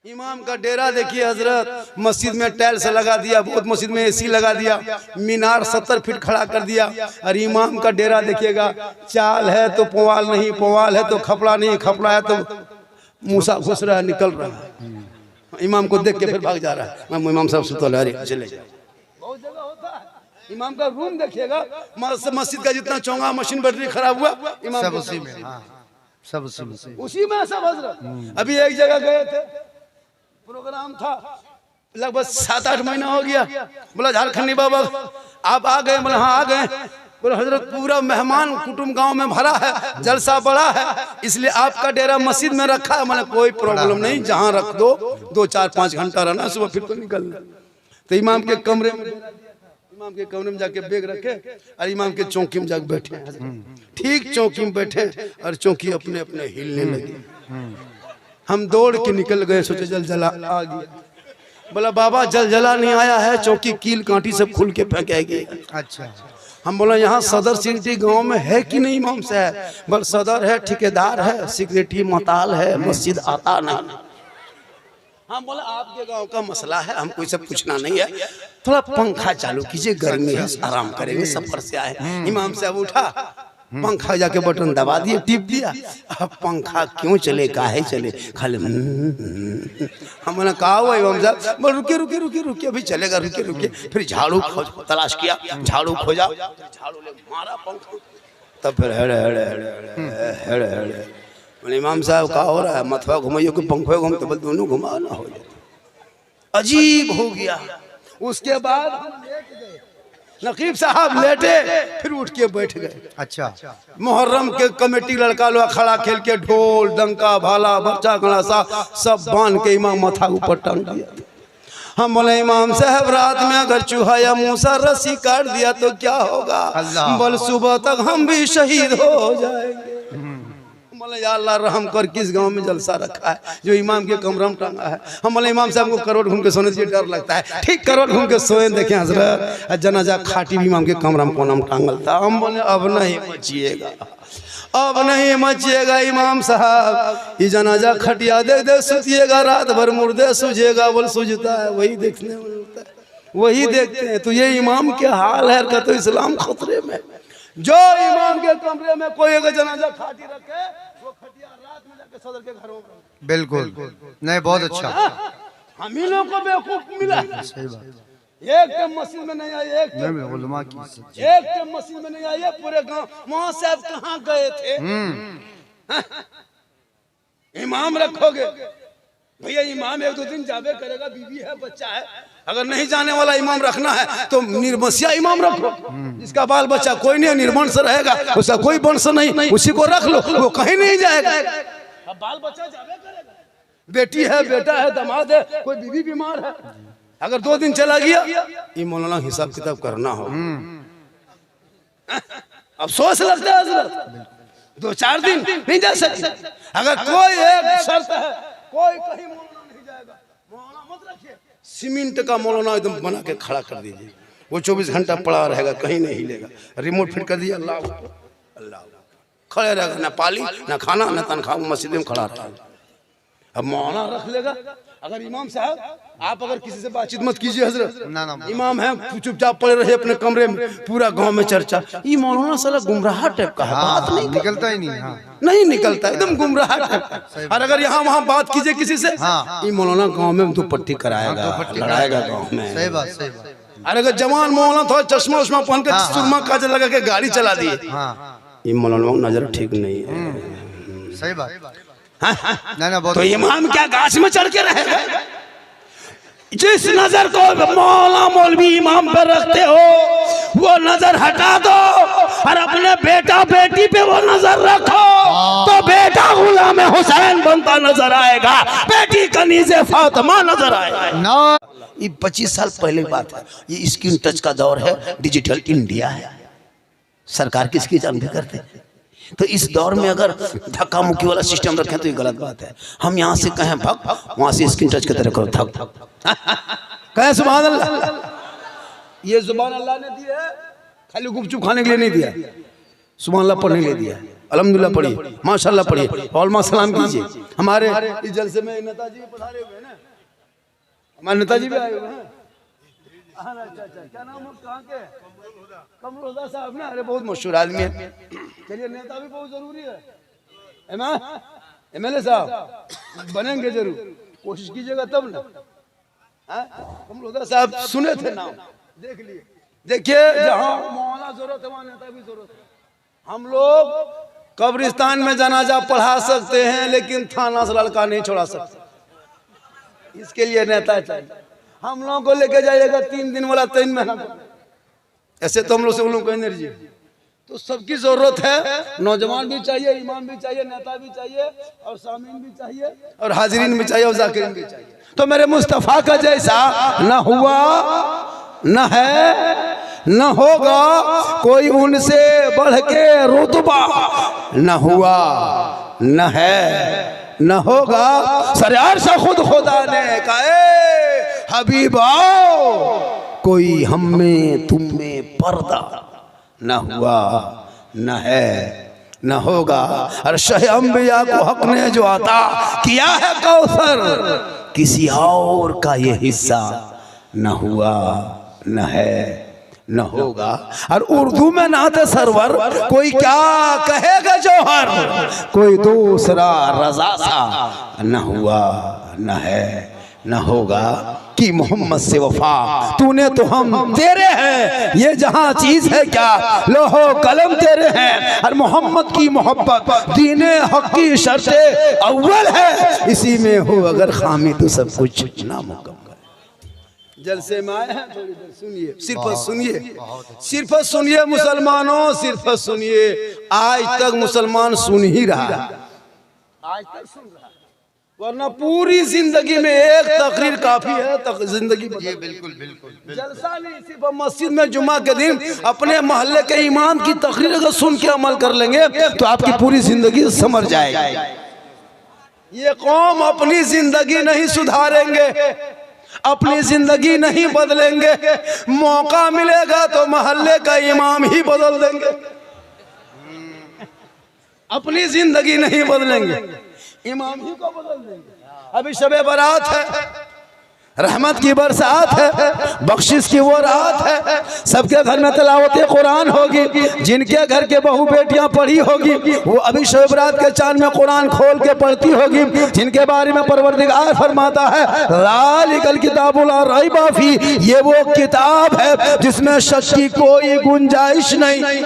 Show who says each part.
Speaker 1: इमाम का डेरा देखिए हजरत, मस्जिद में टाइल्स लगा दिया, बहुत मस्जिद में एसी लगा दिया, मीनार 70 फीट खड़ा कर दिया। और इमाम का डेरा देखिएगा, चाल है तो पुआल नहीं, पुआल है तो खपड़ा नहीं, खपड़ा है तो मूसा घुस रहा है, निकल रहा है। इमाम को देख के फिर भाग जा रहा है। इमाम साहब सुतल है, चले जाओ। बहुत जगह होता है। इमाम का रूम देखिएगा, मस्जिद का जितना चौंगा मशीन बैटरी खराब हुआ, इमाम सब उसी में, सब उसी में सब हजरत। अभी एक जगह गए थे, प्रोग्राम था, लगभग 7-8 महीना हो गया। बोला झारखंडी बाबा आप आ गए? बोला हाँ आ गए। बोला हजरत पूरा मेहमान कुटुंब गांव में भरा है, जलसा बड़ा है, इसलिए आपका डेरा मस्जिद में रखा है। मैंने कोई प्रॉब्लम नहीं, जहां रख दो, 2-4-5 घंटा रहना, सुबह फिर तो निकलना। तो इमाम के कमरे में जाके बैग रखे और इमाम के चौकी में जाके बैठे, ठीक चौकी में बैठे और चौकी अपने अपने हिलने लगी। हम दौड़ के निकल गए, सोचे जल जला आ गया। बोला बाबा जल जला नहीं आया है, चौकी कील कांटी सब खुल के फेंकेगी। अच्छा। हम बोला यहाँ सदर सिटी गांव में है कि नहीं इमाम साहब? बोल सदर है, ठेकेदार है, सिक्योरिटी मताल है, मस्जिद आता नहीं। हम बोला आपके गांव का मसला है, हमको सब पूछना नहीं है, थोड़ा पंखा चालू कीजिए, गर्मी है, आराम करेंगे, सफर से आए। इमाम साहब उठा, पंखा जाके बटन दबा दिए, टिप दिया। अब पंखा क्यों चले, काहे चले, खाली हमने कहा हुआ इमाम साहब, बोल रुकिए रुकिए रुकिए रुकिए, अभी चलेगा, रुकिए रुकिए। फिर झाड़ू तलाश किया, झाड़ू खोजा, झाड़ू ले मारा पंखा, तब फिर हेड़े इमाम साहब का हो रहा है, मथवा घुमाइयो कि पंखे घूमते, बोल दोनों घुमा ना हो जाए। अजीब हो गया। उसके बाद हम लेट गए, नकीब साहब लेटे, फिर उठ के बैठ गए। अच्छा। मुहर्रम के कमेटी लड़का लोग खड़ा खेल के ढोल डंका भाला बच्चा गणासा सब बांध के इमाम माथा ऊपर टांग दिया। हम बोले इमाम साहब रात में अगर चूहा या मूसा रस्सी काट दिया तो क्या होगा? बोल सुबह तक हम भी शहीद हो जाएंगे। बोले या अल्लाह रहम कर, किस गांव में जलसा रखा है जो इमाम के कमरा में टांगा है? हम बोले इमाम साहब को करोड़ घूम के सोने से डर लगता है। ठीक करोड़ घूम के सोए, देखे हजरत जनाजा खाटी भी इमाम के कमरा में कोना में टांगल था। हम बोले अब नहीं मचिएगा, अब नहीं मचिएगा इमाम साहब, ये जनाजा खटिया दे दे सुतिएगा, रात भर मुर्दे सूझेगा। बोल सूझता है, वही देखने में मिलता है, वही देखते हैं। तो ये इमाम के हाल है, कहते इस्लाम खतरे में। जो इमाम के कमरे में कोई अगर जनाजा खाटी रखे, वो खटिया रात में जाके सदर के घरों में। बिल्कुल नहीं, बहुत अच्छा। हम ही लोग को बेवकूफ मिला। सही बात। एक मस्जिद में नहीं आई, एक मस्जिद में नहीं आई, पूरे गांव। वहां से आप कहाँ गए थे? इमाम रखोगे भैया, इमाम 1-2 दिन जावे करेगा, बीवी है, बच्चा है। अगर नहीं जाने वाला इमाम रखना है तो निर्वंशिया इमाम रखो, जिसका बाल बच्चा कोई नहीं, निर्वंश रहेगा, उसका कोई वंश नहीं, उसी को रख लो, वो कहीं नहीं जाएगा। अब बाल बच्चा जावे करेगा, बेटी है, बेटा है, दामाद है, कोई बीवी बीमार है, अगर 2 दिन चला गया, ये मौलाना हिसाब किताब करना हो। अफसोस लगता है हजरत, 2-4 दिन नहीं जा सकते। अगर कोई एक शर्त है, कोई कहीं मौलाना नहीं जाएगा, मौलाना मत रखिए, सीमेंट का मौलाना एकदम बना के खड़ा कर दीजिए, वो 24 घंटा पड़ा रहेगा, कहीं नहीं हिलेगा। रिमोट फिट कर दिया, अल्लाह अल्लाह, खड़े रहेगा, ना पाली ना खाना ना तनख्वाह, मस्जिद में खड़ा रहेगा। अब मौलाना रख लेगा। अगर इमाम साहब आप अगर किसी से बातचीत मत कीजिए हजरत, इमाम है, चुपचाप पड़े रहे अपने कमरे में, पूरा गांव में चर्चा, ये मौलाना साला गुमराह टाइप का है, बात नहीं निकलता ही नहीं, नहीं निकलता, एकदम गुमराह टाइप। और अगर यहाँ वहाँ बात कीजिए किसी से, ये मौलाना गांव में दुपट्टी कराएगा, लड़ाएगा गांव में। सही बात, सही बात। और अगर जवान मौलाना थोड़ा चश्मा उश्मा पहन के सुरमा काजल लगा के गाड़ी चला दिए, ये मौलाना नजर ठीक नहीं है। सही बात। तो इमाम क्या गाछ में चढ़ के रहेगा? जिस नजर को मौला मौलवी इमाम पर रखते हो वो नजर हटा दो और अपने बेटा बेटी पे वो नजर रखो, तो बेटा गुलाम हुसैन बनता नजर आएगा, बेटी कनीज़े फातिमा नजर आएगा। ये 25 साल पहले की बात है, ये स्क्रीन टच का दौर है, डिजिटल इंडिया है, सरकार किसकी जान भी करते हैं। तो इस दौर में अगर धक्का मुक्की वाला सिस्टम रखें तो ये गलत बात है। हम यहाँ से कहें भग, वहां से स्क्रीन टच की तरह करो थक, कहें सुभान अल्लाह। ये जुबान अल्लाह ने दी है, खाली गुपचुप खाने के लिए नहीं दिया, सुभान अल्लाह पढ़ने के लिए दिया है। अल्हम्दुलिल्लाह पढ़िए, माशाल्लाह पढ़िए, और सलाम कीजिए। हमारे इस जलसे में नेताजी पधारे हुए हैं ना, हमारे नेताजी भी आए हुए हैं। अच्छा, क्या नाम है, कहाँ के? कमरुल्लाह साहब ना, अरे बहुत मशहूर आदमी है। चलिए, नेता भी बहुत जरूरी है। MLA साहब बनेंगे जरूर, कोशिश कीजिएगा तब ना। कमरुल्लाह साहब सुने थे नाम, देख लिए। देखिए, जहाँ मौलाना जरूरत है वहाँ नेता भी जरूरत है। हम लोग कब्रिस्तान में जनाजा पढ़ा सकते हैं, लेकिन थाना से लड़का नहीं छोड़ा सकते। इसके लिए नेता चाहिए। हम लोगों को लेके जाइएगा 3 दिन वाला 3 महीना, ऐसे तो हम लोग से उन लोगों को एनर्जी। तो सबकी जरूरत है, नौजवान भी चाहिए, इमाम भी चाहिए, नेता भी चाहिए, और सामीन भी चाहिए, और हाजिरीन भी चाहिए, और जाकिरीन भी चाहिए। तो मेरे मुस्तफ़ा का जैसा न हुआ, न है, न होगा कोई उनसे बढ़ के रुतबा, न हुआ, न है, न होगा। सरयार से खुद खुदा ने कहा, हबीबाओ कोई हम में तुम में पर्दा, न हुआ, न है, न होगा। अर्शे अंबिया को हक ने जो अता किया है कौसर, किसी और का ये हिस्सा न हुआ, न है, न होगा। और उर्दू में नाते सरवर, कोई क्या कहेगा जौहर, कोई दूसरा रजा सा, न हुआ, न है, न होगा। कि मोहम्मद से वफा तूने तो हम तेरे हैं, ये जहां चीज है क्या लोहो कलम तेरे हैं। और मोहम्मद की मोहब्बत दीने हक की शर्त अव्वल है, इसी में हो अगर खामी तो सब कुछ नामुकम्मल। जलसे में आए हैं, थोड़ी देर सुनिए, सिर्फ सुनिए, सिर्फ सुनिए मुसलमानों, सिर्फ सुनिए। आज तक मुसलमान सुन ही रहा है, आज तक सुन रहा है, वरना पूरी जिंदगी में एक तकरीर काफी है। जिंदगी बिल्कुल बिल्कुल जलसा नहीं, सिर्फ मस्जिद में जुमा के दिन अपने मोहल्ले के इमाम की तकरीर अगर सुन के अमल कर लेंगे तो आपकी पूरी जिंदगी संवर जाएगी। ये कौम अपनी जिंदगी नहीं सुधारेंगे, अपनी जिंदगी नहीं बदलेंगे, मौका मिलेगा तो मोहल्ले का इमाम ही बदल देंगे। अपनी जिंदगी नहीं बदलेंगे, इमाम ही को बदल देंगे। अभी शबे बारात है, रहमत की बरसात है, बख्शिश की वो रात है, सबके घर में तिलावत कुरान होगी। जिनके घर के बहू बेटियां पढ़ी होगी वो अभी शबे बारात के चांद में कुरान खोल के पढ़ती होगी। जिनके बारे में परवरदिगार फरमाता है, ज़ालिकल किताबु ला रैब फीह, ये वो किताब है जिसमें शक की कोई गुंजाइश नहीं।